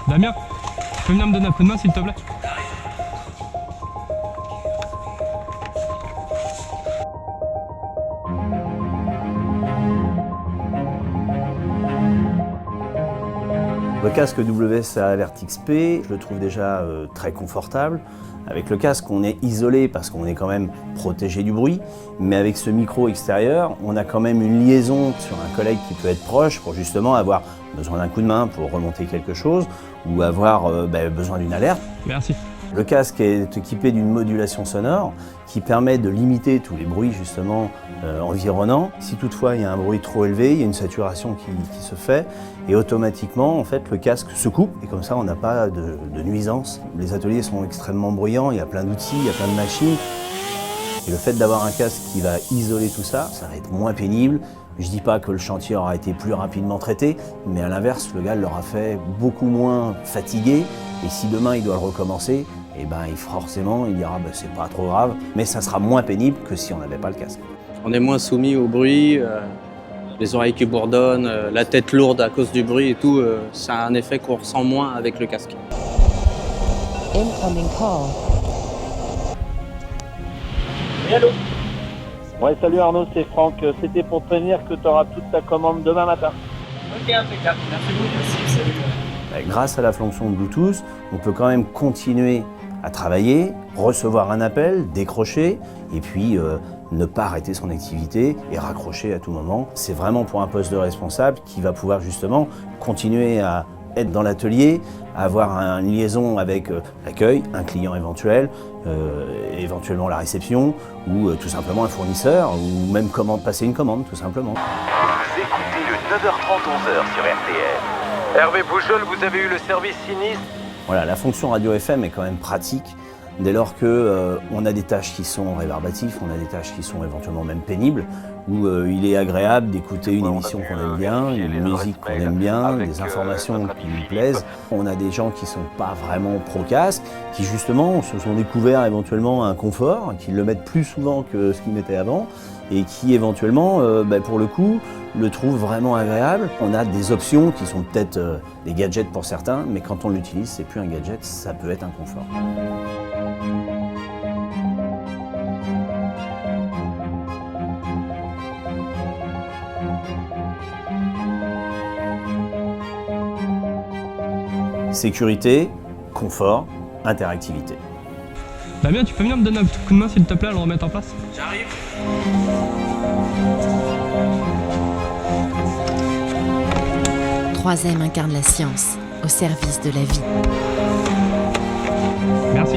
Damien, tu peux venir me donner un coup de main s'il te plaît? Le casque WSA Alert XP, je le trouve déjà très confortable. Avec le casque, on est isolé parce qu'on est quand même protégé du bruit, mais avec ce micro extérieur, on a quand même une liaison sur un collègue qui peut être proche pour justement avoir besoin d'un coup de main pour remonter quelque chose ou avoir besoin d'une alerte. Merci. Le casque est équipé d'une modulation sonore qui permet de limiter tous les bruits justement environnants. Si toutefois il y a un bruit trop élevé, il y a une saturation qui se fait et automatiquement en fait le casque se coupe et comme ça on n'a pas de nuisance. Les ateliers sont extrêmement bruyants, il y a plein d'outils, il y a plein de machines. Et le fait d'avoir un casque qui va isoler tout ça, ça va être moins pénible. Je ne dis pas que le chantier aura été plus rapidement traité, mais à l'inverse, le gars l'aura fait beaucoup moins fatigué. Et si demain il doit le recommencer, forcément il dira c'est pas trop grave, mais ça sera moins pénible que si on n'avait pas le casque. On est moins soumis au bruit, les oreilles qui bourdonnent, la tête lourde à cause du bruit et tout, ça a un effet qu'on ressent moins avec le casque. Incoming call. Oui, allô? Ouais, salut Arnaud, c'est Franck. C'était pour te prévenir que tu auras toute ta commande demain matin. Ok, impeccable. Merci beaucoup. Merci, salut. Grâce à la fonction Bluetooth, on peut quand même continuer à travailler, recevoir un appel, décrocher et puis ne pas arrêter son activité et raccrocher à tout moment. C'est vraiment pour un poste de responsable qui va pouvoir justement continuer à être dans l'atelier, avoir une liaison avec l'accueil, un client éventuel, éventuellement la réception ou tout simplement un fournisseur ou même passer une commande tout simplement. Vous écoutez le 9h30 11h sur RTL. Hervé Pouchol, vous avez eu le service sinistre. Voilà, la fonction radio FM est quand même pratique dès lors que on a des tâches qui sont rébarbatives, on a des tâches qui sont éventuellement même pénibles, où il est agréable d'écouter une émission qu'on aime bien, une musique qu'on aime bien, des informations qui nous plaisent. On a des gens qui ne sont pas vraiment pro-casque, qui justement se sont découverts éventuellement un confort, qui le mettent plus souvent que ce qu'ils mettaient avant, et qui éventuellement, pour le coup, le trouvent vraiment agréable. On a des options qui sont peut-être des gadgets pour certains, mais quand on l'utilise, c'est plus un gadget, ça peut être un confort. Sécurité, confort, interactivité. Damien, tu peux venir me donner un petit coup de main s'il te plaît à le remettre en place? J'arrive. Troisième incarne la science au service de la vie. Merci.